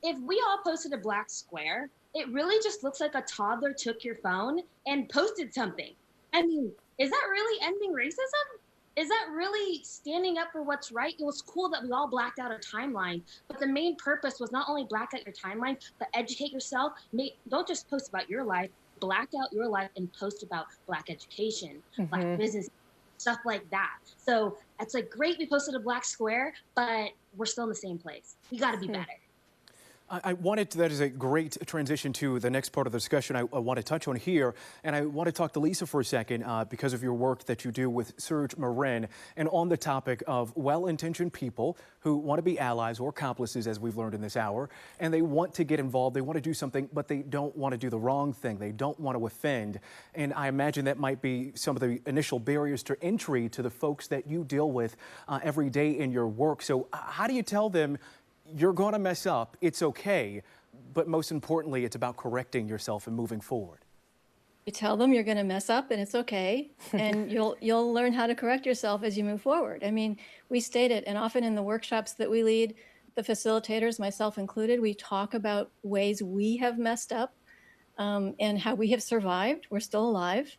if we all posted a black square, it really just looks like a toddler took your phone and posted something. I mean, is that really ending racism? Is that really standing up for what's right? It was cool that we all blacked out our timeline, but the main purpose was not only black out your timeline, but educate yourself. Don't just post about your life, black out your life and post about Black education, Black business, stuff like that. So it's like, great, we posted a black square, but we're still in the same place. We got to be better. That is a great transition to the next part of the discussion I want to touch on here. And I want to talk to Lisa for a second because of your work that you do with Serge Marin, and on the topic of well-intentioned people who want to be allies or accomplices, as we've learned in this hour, and they want to get involved, they want to do something, but they don't want to do the wrong thing. They don't want to offend. And I imagine that might be some of the initial barriers to entry to the folks that you deal with every day in your work. So how do you tell them, you're going to mess up, it's okay, but most importantly, it's about correcting yourself and moving forward? You tell them you're going to mess up and it's okay, and you'll learn how to correct yourself as you move forward. I mean, we state it, and often in the workshops that we lead, the facilitators, myself included, we talk about ways we have messed up and how we have survived. We're still alive.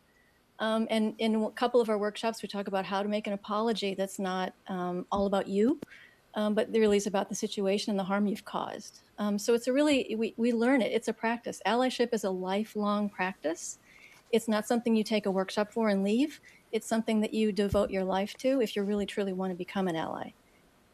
And in a couple of our workshops, we talk about how to make an apology that's not all about you, but really is about the situation and the harm you've caused. So it's we learn it. It's a practice. Allyship is a lifelong practice. It's not something you take a workshop for and leave. It's something that you devote your life to if you really, truly want to become an ally.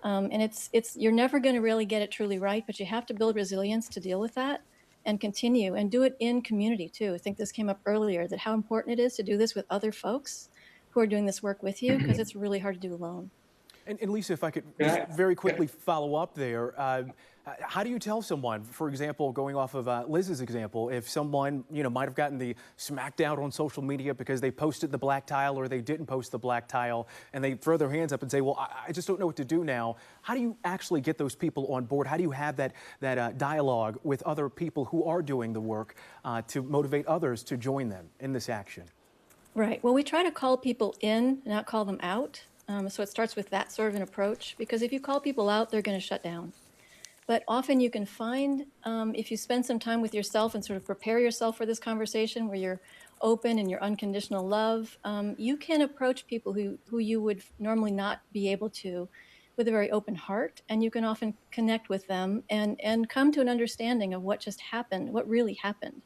And you're never going to really get it truly right, but you have to build resilience to deal with that and continue, and do it in community too. I think this came up earlier, that how important it is to do this with other folks who are doing this work with you, because it's really hard to do alone. And Lisa, if I could just very quickly follow up there, how do you tell someone, for example, going off of Liz's example, if someone might have gotten the smacked out on social media because they posted the black tile or they didn't post the black tile, and they throw their hands up and say, well, I just don't know what to do now. How do you actually get those people on board? How do you have that dialogue with other people who are doing the work to motivate others to join them in this action? Right. Well, we try to call people in, not call them out. So it starts with that sort of an approach, because if you call people out, they're going to shut down. But often you can find, if you spend some time with yourself and sort of prepare yourself for this conversation where you're open and your unconditional love, you can approach people who you would normally not be able to with a very open heart. And you can often connect with them and come to an understanding of what just happened, what really happened,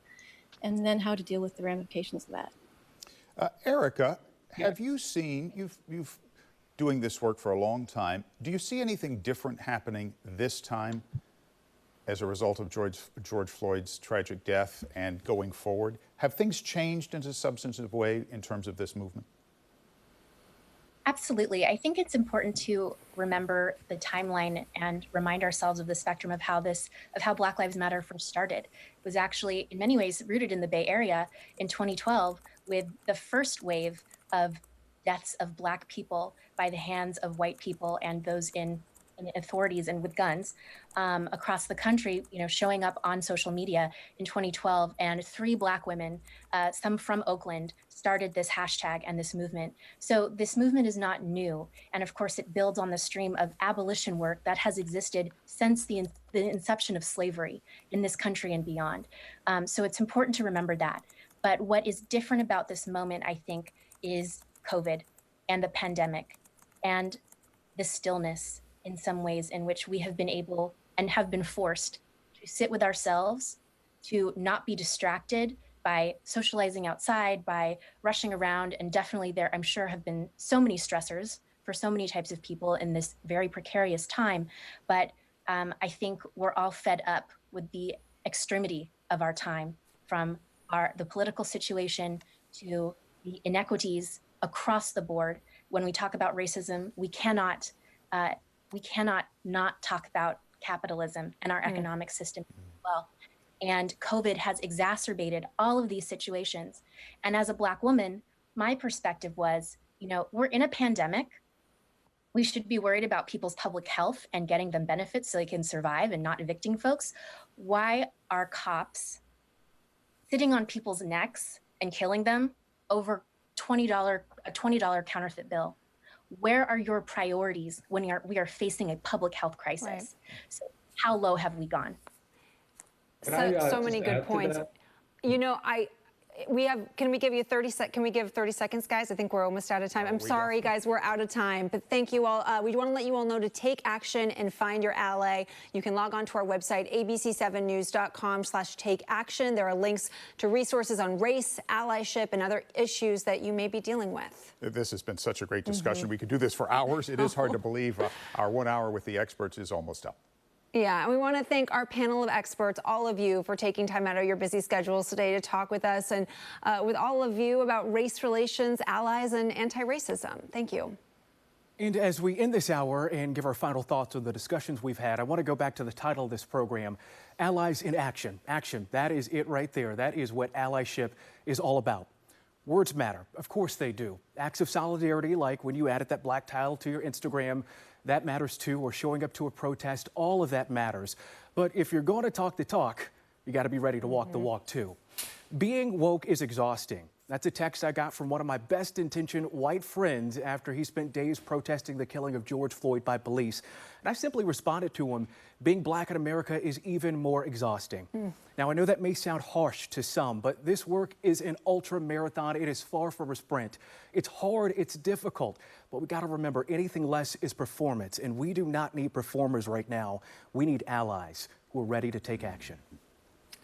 and then how to deal with the ramifications of that. Erica, have you seen, you've doing this work for a long time, do you see anything different happening this time as a result of George Floyd's tragic death and going forward? Have things changed in a substantive way in terms of this movement? Absolutely. I think it's important to remember the timeline and remind ourselves of the spectrum of how Black Lives Matter first started. It was actually in many ways rooted in the Bay Area in 2012 with the first wave of deaths of Black people by the hands of white people and those in and authorities and with guns across the country, showing up on social media in 2012. And 3 Black women, some from Oakland, started this hashtag and this movement. So this movement is not new. And of course, it builds on the stream of abolition work that has existed since the inception of slavery in this country and beyond. So it's important to remember that. But what is different about this moment, I think, is COVID and the pandemic and the stillness in some ways in which we have been able and have been forced to sit with ourselves, to not be distracted by socializing outside, by rushing around. And definitely there, I'm sure, have been so many stressors for so many types of people in this very precarious time. But I think we're all fed up with the extremity of our time, from the political situation to the inequities across the board. When we talk about racism, we cannot not talk about capitalism and our economic system as well. And COVID has exacerbated all of these situations. And as a Black woman, my perspective was, we're in a pandemic. We should be worried about people's public health and getting them benefits so they can survive and not evicting folks. Why are cops sitting on people's necks and killing them over a $20 counterfeit bill? Where are your priorities when we are facing a public health crisis? Right. So how low have we gone? So many good points. Can we give 30 seconds, guys? I think we're almost out of time. I'm sorry, guys, we're out of time, but thank you all. We want to let you all know to take action and find your ally. You can log on to our website, abc7news.com/takeaction. There are links to resources on race, allyship, and other issues that you may be dealing with. This has been such a great discussion. We could do this for hours. It is hard to believe our 1 hour with the experts is almost up. Yeah, and we want to thank our panel of experts, all of you, for taking time out of your busy schedules today to talk with us and with all of you about race relations, allies, and anti-racism. Thank you. And as we end this hour and give our final thoughts on the discussions we've had, I want to go back to the title of this program, Allies in Action. Action, that is it right there. That is what allyship is all about. Words matter. Of course they do. Acts of solidarity, like when you added that black tile to your Instagram, that matters too, or showing up to a protest, all of that matters. But if you're going to talk the talk, you got to be ready to walk the walk too. Being woke is exhausting. That's a text I got from one of my best intentioned white friends after he spent days protesting the killing of George Floyd by police. And I simply responded to him, being Black in America is even more exhausting. Now, I know that may sound harsh to some, but this work is an ultra marathon. It is far from a sprint. It's hard, it's difficult, but we got to remember anything less is performance, and we do not need performers right now. We need allies who are ready to take action.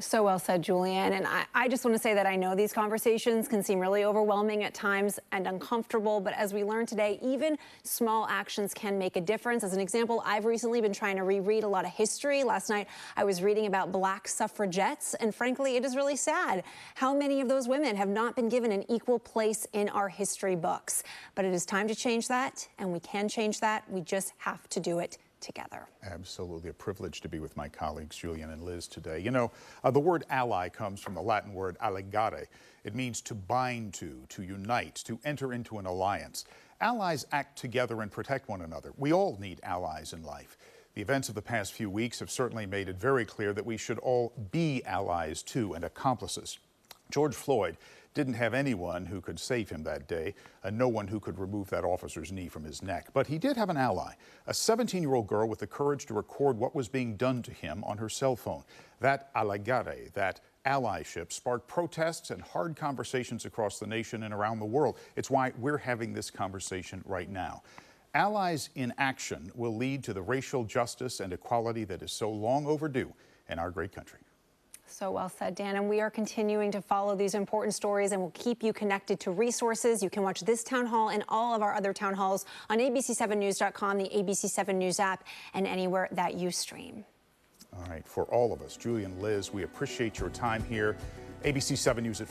So well said, Julianne. And I just want to say that I know these conversations can seem really overwhelming at times and uncomfortable, but as we learned today, even small actions can make a difference. As an example, I've recently been trying to reread a lot of history. Last night, I was reading about Black suffragettes, and frankly, it is really sad how many of those women have not been given an equal place in our history books. But it is time to change that, and we can change that. We just have to do it together. Absolutely a privilege to be with my colleagues, Julian and Liz, today. The word ally comes from the Latin word allegare. It means to bind to unite, to enter into an alliance. Allies act together and protect one another. We all need allies in life. The events of the past few weeks have certainly made it very clear that we should all be allies too and accomplices. George Floyd didn't have anyone who could save him that day, and no one who could remove that officer's knee from his neck. But he did have an ally, a 17-year-old girl with the courage to record what was being done to him on her cell phone. That allegare, that allyship, sparked protests and hard conversations across the nation and around the world. It's why we're having this conversation right now. Allies in action will lead to the racial justice and equality that is so long overdue in our great country. So well said, Dan. And we are continuing to follow these important stories, and we'll keep you connected to resources. You can watch this town hall and all of our other town halls on abc7news.com, the ABC7 News app, and anywhere that you stream. All right, for all of us, Julian, Liz, we appreciate your time here. ABC7 News at